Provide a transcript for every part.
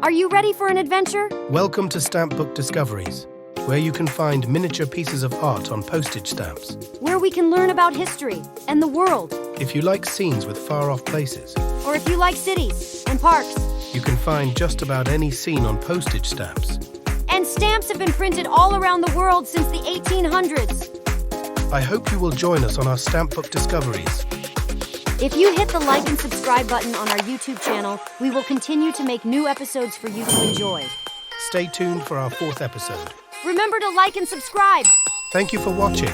Are you ready for an adventure? Welcome to Stampbook Discoveries, where you can find miniature pieces of art on postage stamps. Where we can learn about history and the world. If you like scenes with far-off places, Or if you like cities and parks. you can find just about any scene on postage stamps. And stamps have been printed all around the world since the 1800s. I hope you will join us on our Stampbook Discoveries. If you hit the like and subscribe button on our YouTube channel, we will continue to make new episodes for you to enjoy. Stay tuned for our 4th episode. Remember to like and subscribe. Thank you for watching.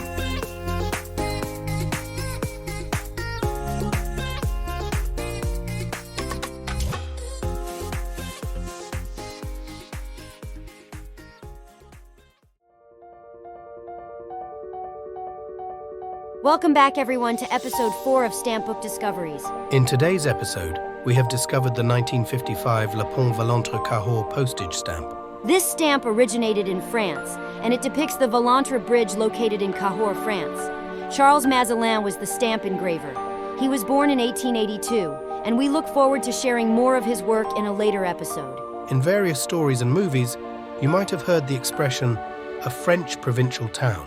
Welcome back, everyone, to episode 4 of Stampbook Discoveries. In today's episode, we have discovered the 1955 Le Pont Valentre Cahors postage stamp. This stamp originated in France, and it depicts the Valentre Bridge located in Cahors, France. Charles Mazarin was the stamp engraver. He was born in 1882, and we look forward to sharing more of his work in a later episode. In various stories and movies, you might have heard the expression, a French provincial town.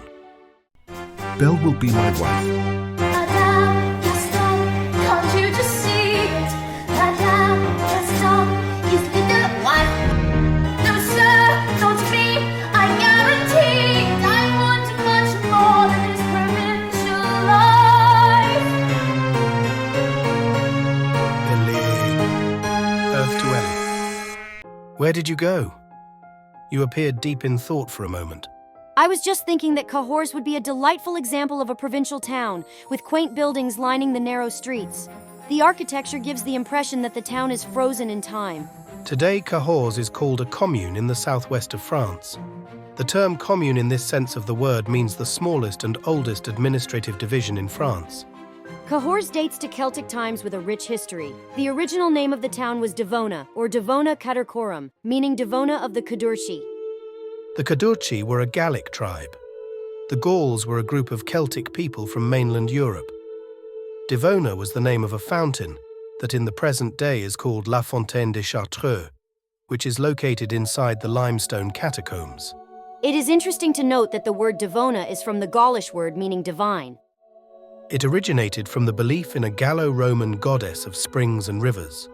Belle will be my wife. Madame Gaston, can't you just see it? Madame Gaston, his little wife. No, sir, not me, I guarantee it. I want much more than this provincial life. Ellie. Earth to Ellie. Where did you go? You appeared deep in thought for a moment. I was just thinking that Cahors would be a delightful example of a provincial town, with quaint buildings lining the narrow streets. The architecture gives the impression that the town is frozen in time. Today, Cahors is called a commune in the southwest of France. The term commune in this sense of the word means the smallest and oldest administrative division in France. Cahors dates to Celtic times with a rich history. The original name of the town was Devona, or Devona Cadercorum, meaning Devona of the Cadurci. The Cadurci were a Gallic tribe. The Gauls were a group of Celtic people from mainland Europe. Devona was the name of a fountain that in the present day is called La Fontaine des Chartreux, which is located inside the limestone catacombs. It is interesting to note that the word Devona is from the Gaulish word meaning divine. It originated from the belief in a Gallo-Roman goddess of springs and rivers.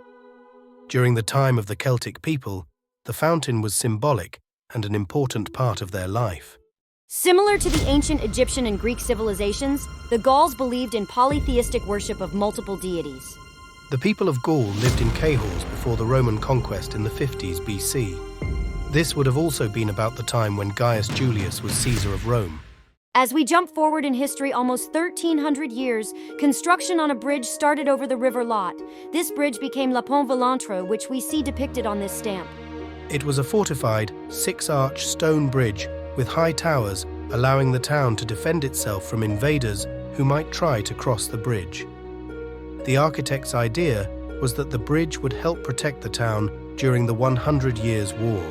During the time of the Celtic people, the fountain was symbolic and an important part of their life. Similar to the ancient Egyptian and Greek civilizations, the Gauls believed in polytheistic worship of multiple deities. The people of Gaul lived in Cahors before the Roman conquest in the 50s BC. This would have also been about the time when Gaius Julius was Caesar of Rome. As we jump forward in history almost 1,300 years, construction on a bridge started over the River Lot. This bridge became Le Pont Valentre, which we see depicted on this stamp. It was a fortified, 6-arch stone bridge with high towers, allowing the town to defend itself from invaders who might try to cross the bridge. The architect's idea was that the bridge would help protect the town during the 100 Years' War.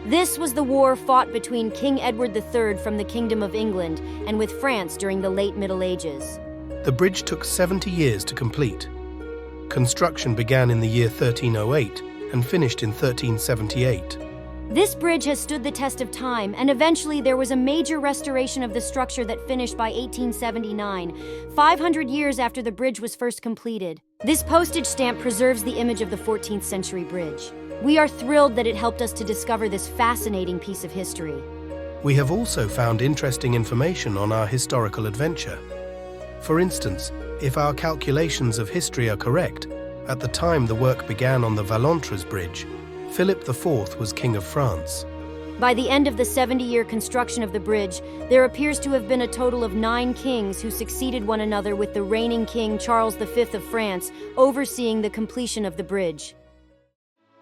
This was the war fought between King Edward III from the Kingdom of England and with France during the late Middle Ages. The bridge took 70 years to complete. Construction began in the year 1308 and finished in 1378. This bridge has stood the test of time, and eventually there was a major restoration of the structure that finished by 1879, 500 years after the bridge was first completed. This postage stamp preserves the image of the 14th century bridge. We are thrilled that it helped us to discover this fascinating piece of history. We have also found interesting information on our historical adventure. For instance, if our calculations of history are correct, at the time the work began on the Valentres Bridge, Philip IV was King of France. By the end of the 70-year construction of the bridge, there appears to have been a total of 9 kings who succeeded one another, with the reigning king Charles V of France overseeing the completion of the bridge.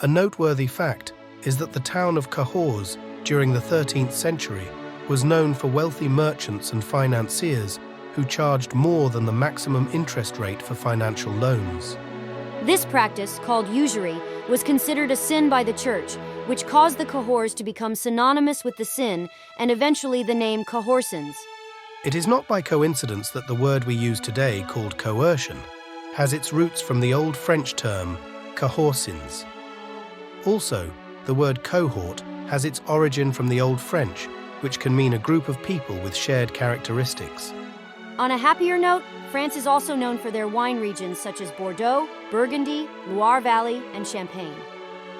A noteworthy fact is that the town of Cahors during the 13th century was known for wealthy merchants and financiers who charged more than the maximum interest rate for financial loans. This practice, called usury, was considered a sin by the church, which caused the Cahors to become synonymous with the sin and eventually the name Cahorsins. It is not by coincidence that the word we use today, called coercion, has its roots from the old French term Cahorsins. Also, The word cohort has its origin from the Old French, which can mean a group of people with shared characteristics. On a happier note, France is also known for their wine regions such as Bordeaux, Burgundy, Loire Valley, and Champagne.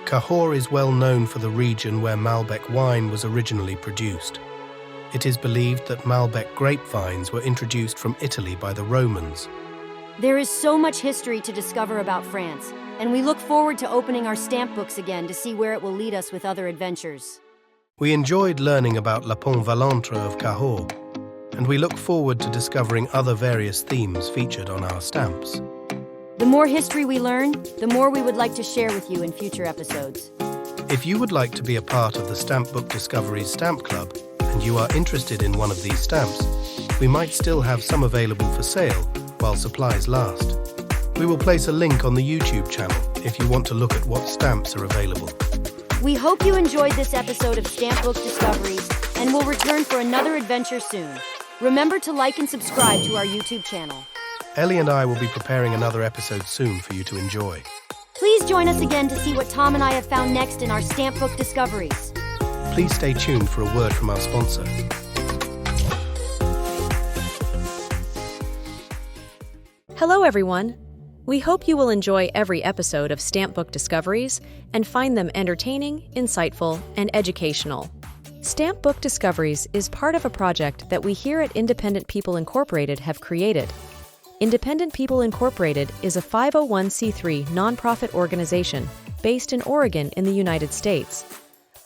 Cahors is well known for the region where Malbec wine was originally produced. It is believed that Malbec grapevines were introduced from Italy by the Romans. There is so much history to discover about France, and we look forward to opening our stamp books again to see where it will lead us with other adventures. We enjoyed learning about La Pont Valentre of Cahors, and we look forward to discovering other various themes featured on our stamps. The more history we learn, the more we would like to share with you in future episodes. If you would like to be a part of the Stampbook Discoveries Stamp Club, and you are interested in one of these stamps, we might still have some available for sale while supplies last. We will place a link on the YouTube channel if you want to look at what stamps are available. We hope you enjoyed this episode of Stampbook Discoveries, and will return for another adventure soon. Remember to like and subscribe to our YouTube channel. Ellie and I will be preparing another episode soon for you to enjoy. Please join us again to see what Tom and I have found next in our Stampbook Discoveries. Please stay tuned for a word from our sponsor. Hello, everyone. We hope you will enjoy every episode of Stampbook Discoveries and find them entertaining, insightful, and educational. Stampbook Discoveries is part of a project that we here at Independent People Incorporated have created. Independent People Incorporated is a 501c3 nonprofit organization based in Oregon in the United States.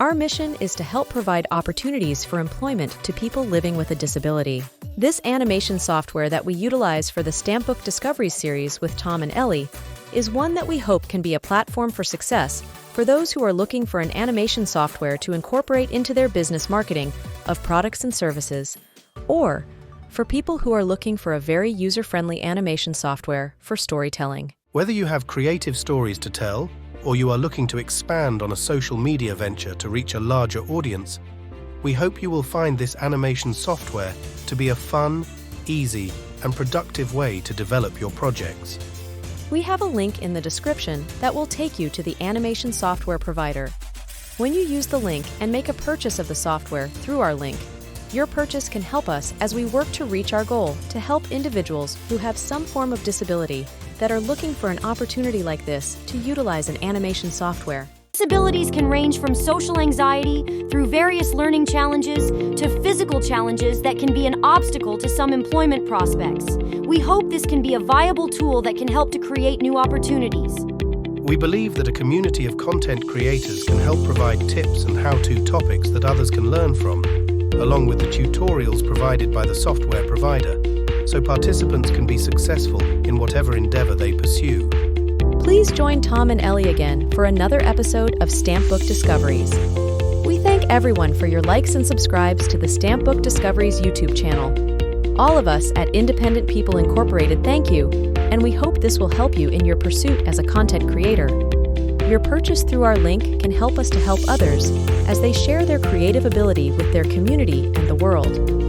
Our mission is to help provide opportunities for employment to people living with a disability. This animation software that we utilize for the Stampbook Discoveries series with Tom and Ellie is one that we hope can be a platform for success for those who are looking for an animation software to incorporate into their business marketing of products and services, or for people who are looking for a very user-friendly animation software for storytelling. Whether you have creative stories to tell, or you are looking to expand on a social media venture to reach a larger audience, we hope you will find this animation software to be a fun, easy, and productive way to develop your projects. We have a link in the description that will take you to the animation software provider. When you use the link and make a purchase of the software through our link, your purchase can help us as we work to reach our goal to help individuals who have some form of disability that are looking for an opportunity like this to utilize an animation software. Disabilities can range from social anxiety through various learning challenges to physical challenges that can be an obstacle to some employment prospects. We hope this can be a viable tool that can help to create new opportunities. We believe that a community of content creators can help provide tips and how-to topics that others can learn from, along with the tutorials provided by the software provider, so participants can be successful in whatever endeavor they pursue. Please join Tom and Ellie again for another episode of Stampbook Discoveries. We thank everyone for your likes and subscribes to the Stampbook Discoveries YouTube channel. All of us at Independent People Incorporated thank you, and we hope this will help you in your pursuit as a content creator. Your purchase through our link can help us to help others as they share their creative ability with their community and the world.